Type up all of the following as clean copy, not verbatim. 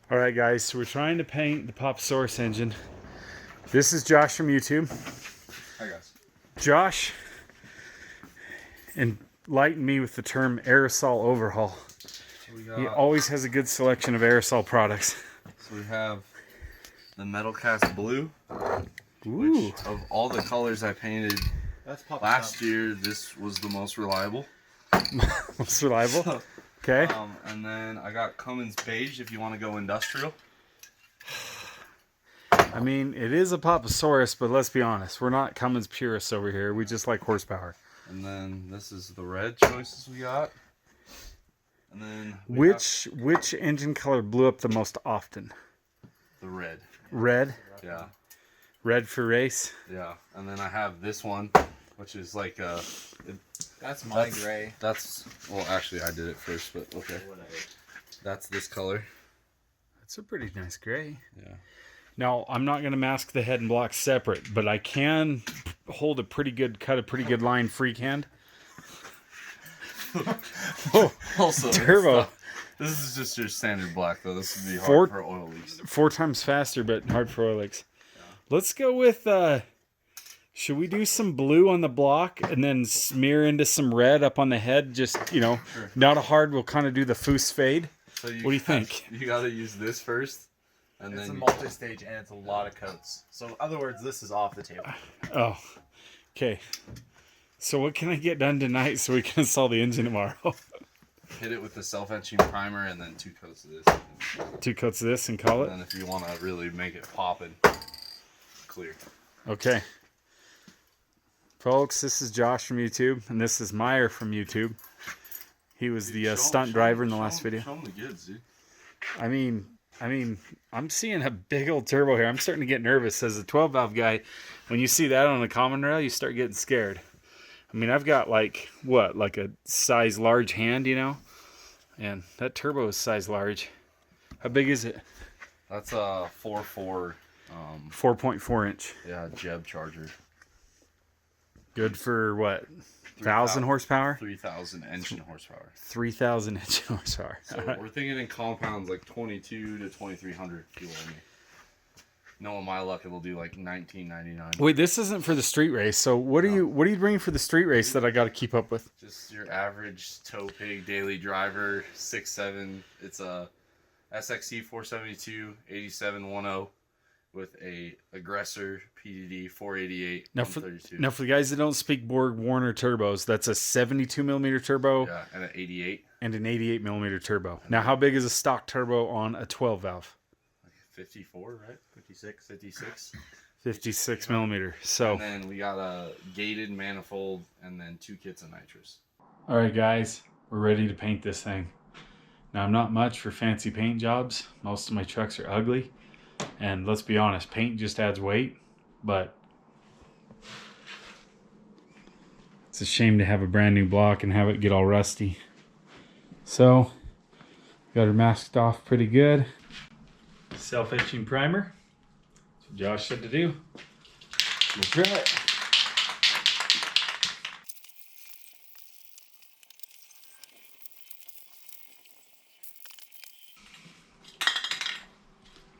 All right, guys, so we're trying to paint the Papa Saurus engine. This is Josh from YouTube. Hi, guys. Josh enlightened me with the term aerosol-overhaul. He always has a good selection of aerosol products. So we have the metal cast blue, Ooh. which of all the colors I painted last year, this was the most reliable. Most reliable? Okay. And then I got Cummins beige if you want to go industrial. I mean, it is a Papa Saurus, but let's be honest, we're not Cummins purists over here. We just like horsepower. And then this is the red choices we got. And then which engine color blew up the most often? The red. Red? Yeah. Red for race? Yeah. And then I have this one, which is like a... That's my gray. Well, actually, I did it first, but okay. That's this color. That's a pretty nice gray. Yeah. Now, I'm not going to mask the head and block separate, but I can hold a pretty good line freehand. Oh, Also, turbo. This is just your standard black, though. This would be hard for oil leaks. 4 times faster, but hard for oil leaks. Yeah. Let's go with, should we do some blue on the block and then smear into some red up on the head? Just, sure. Not a hard, we'll kind of do the foose fade. So what do you think? You got to use this first. And it's then a multi-stage and it's a lot of coats. So in other words, this is off the table. Oh, okay. So what can I get done tonight so we can install the engine tomorrow? Hit it with the self-etching primer and then 2 coats of this. 2 coats of this and call it? And then if you want to really make it poppin', clear. Okay. Folks, this is Josh from YouTube, and this is Meyer from YouTube. He was the stunt driver in the last video. Show him the goods, dude. I mean, I'm seeing a big old turbo here. I'm starting to get nervous as a 12-valve guy. When you see that on a common rail, you start getting scared. I mean, I've got like a size large hand, and that turbo is size large. How big is it? That's a 4.4. 4.4 inch. Yeah, Jeb charger. Good for what? 1,000 horsepower? 3,000 engine horsepower. 3,000 engine horsepower. So we're thinking in compounds like 22 to 2,300 fuel. Knowing my luck, it'll do like 19.99. Wait, this isn't for the street race. So what are you bringing for the street race that I got to keep up with? Just your average tow pig daily driver, 6'7". It's a SXC 472 8710 with a aggressor PDD 488 now 132. Now for the guys that don't speak Borg Warner turbos, that's a 72 millimeter turbo. Yeah, and an 88. And an 88 millimeter turbo. Now how big is a stock turbo on a 12 valve? 54, right? 56. 56 millimeter. So. And then we got a gated manifold and then 2 kits of nitrous. All right, guys, we're ready to paint this thing. Now I'm not much for fancy paint jobs. Most of my trucks are ugly. And let's be honest, paint just adds weight, but it's a shame to have a brand new block and have it get all rusty. So, got her masked off pretty good. Self-etching primer. That's what Josh said to do. Let's try it.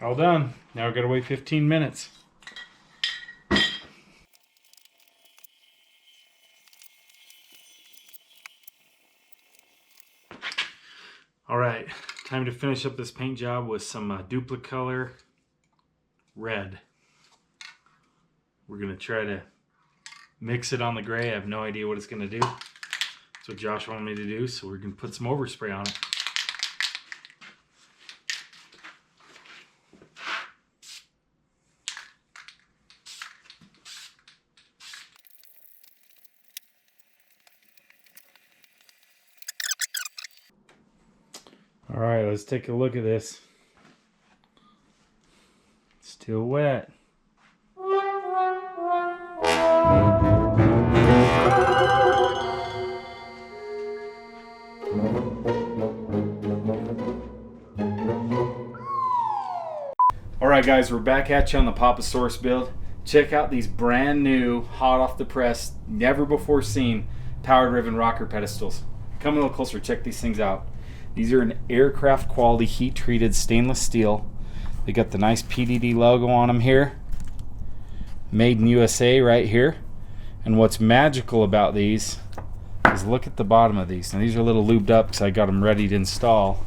All done. Now we've got to wait 15 minutes. All right, time to finish up this paint job with some Duplicolor red. We're going to try to mix it on the gray. I have no idea what it's going to do. That's what Josh wanted me to do, so we're going to put some overspray on it. All right, let's take a look at this. Still wet. All right, guys, we're back at you on the Papa Saurus build. Check out these brand new, hot off the press, never before seen, power driven rocker pedestals. Come a little closer, check these things out. These are an aircraft quality heat treated stainless steel. They got the nice PDD logo on them here. Made in USA right here. And what's magical about these is look at the bottom of these. Now these are a little lubed up because I got them ready to install.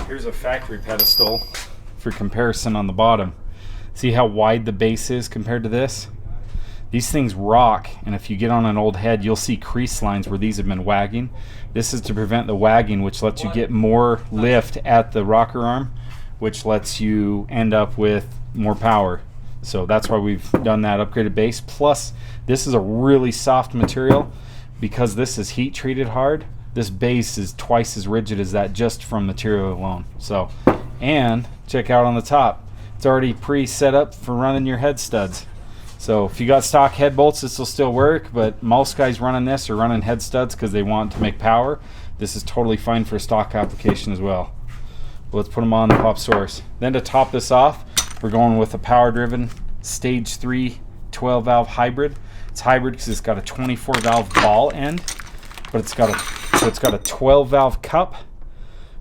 Here's a factory pedestal for comparison on the bottom. See how wide the base is compared to this? These things rock, and if you get on an old head, you'll see crease lines where these have been wagging. This is to prevent the wagging, which lets you get more lift at the rocker arm, which lets you end up with more power. So that's why we've done that upgraded base. Plus, this is a really soft material. Because this is heat treated hard, this base is twice as rigid as that just from material alone. So, and check out on the top, it's already pre-set up for running your head studs. So if you got stock head bolts, this will still work, but most guys running this are running head studs because they want to make power. This is totally fine for a stock application as well. But let's put them on the Papa Saurus. Then to top this off, we're going with a power-driven Stage 3 12-valve hybrid. It's hybrid because it's got a 24-valve ball end, but it's got a 12-valve cup,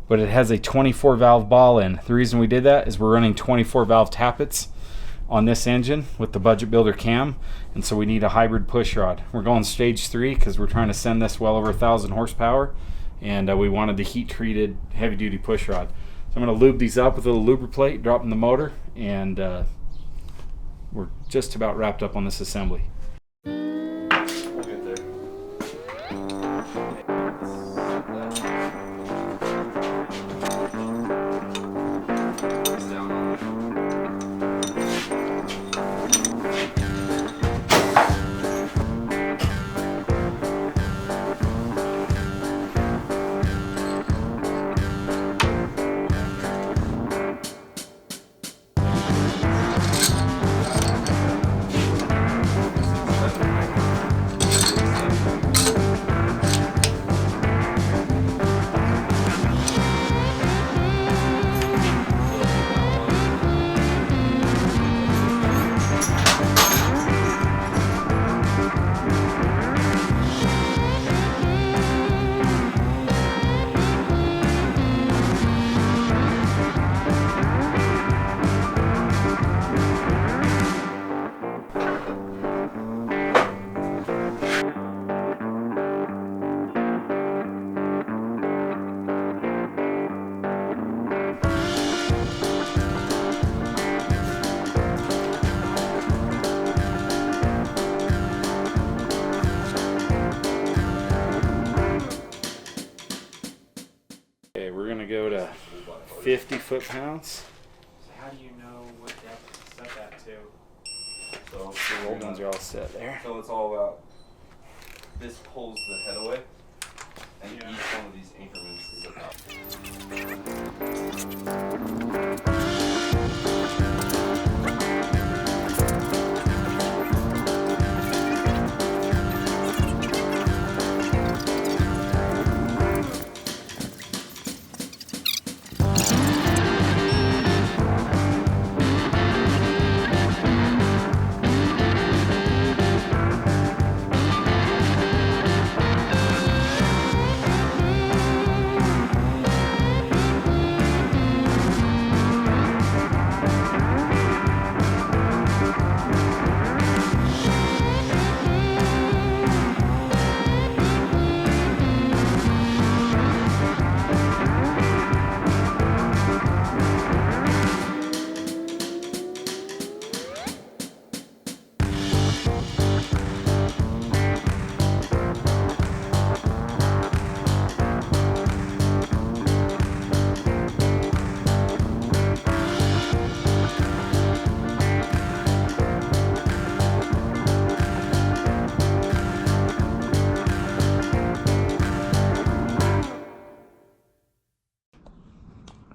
but it has a 24-valve ball end. The reason we did that is we're running 24-valve tappets on this engine with the budget builder cam, and so we need a hybrid push rod. We're going stage 3 because we're trying to send this well over 1,000 horsepower, and we wanted the heat treated heavy duty push rod. So I'm going to lube these up with a little lubricator plate, drop in the motor, and we're just about wrapped up on this assembly. We'll get there. Okay, we're gonna go to 50 foot-pounds. So how do you know what depth to set that to? So The old ones are all set there. So it's all about, this pulls the head away, and Yeah. each one of these increments is about.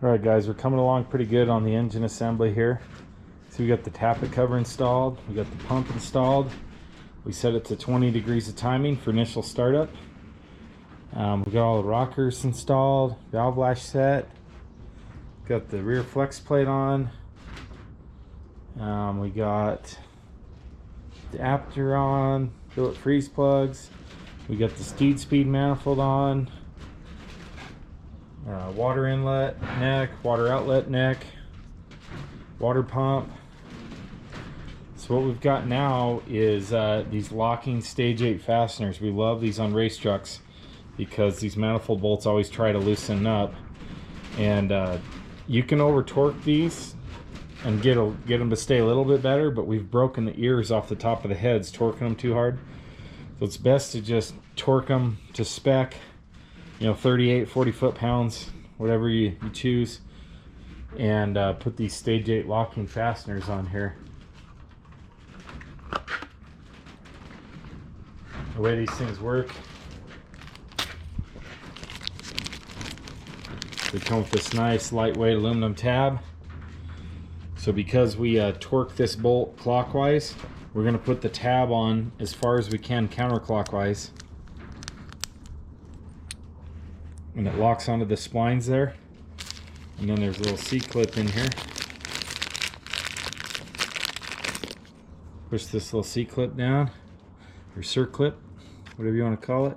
Alright guys, we're coming along pretty good on the engine assembly here. So we got the tappet cover installed, we got the pump installed. We set it to 20 degrees of timing for initial startup. We got all the rockers installed, valve lash set, got the rear flex plate on. We got the adapter on, billet freeze plugs. We got the steed speed manifold on. Water inlet neck, water outlet neck, water pump. So what we've got now is these locking stage 8 fasteners. We love these on race trucks because these manifold bolts always try to loosen up, and you can over torque these and get them to stay a little bit better, but we've broken the ears off the top of the heads torquing them too hard. So it's best to just torque them to spec, you know, 38, 40 foot-pounds, whatever you choose, and put these stage 8 locking fasteners on here. The way these things work, they come with this nice lightweight aluminum tab. So because we torque this bolt clockwise, we're going to put the tab on as far as we can counterclockwise. And it locks onto the splines there. And then there's a little C-clip in here. Push this little C-clip down, or circlip, whatever you want to call it.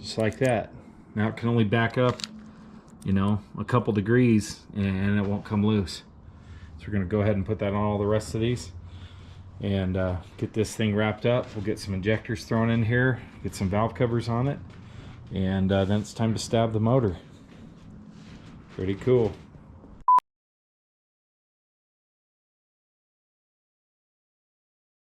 Just like that. Now it can only back up, you know, a couple degrees and it won't come loose. So we're going to go ahead and put that on all the rest of these and get this thing wrapped up. We'll get some injectors thrown in here, get some valve covers on it, and then it's time to stab the motor. Pretty cool.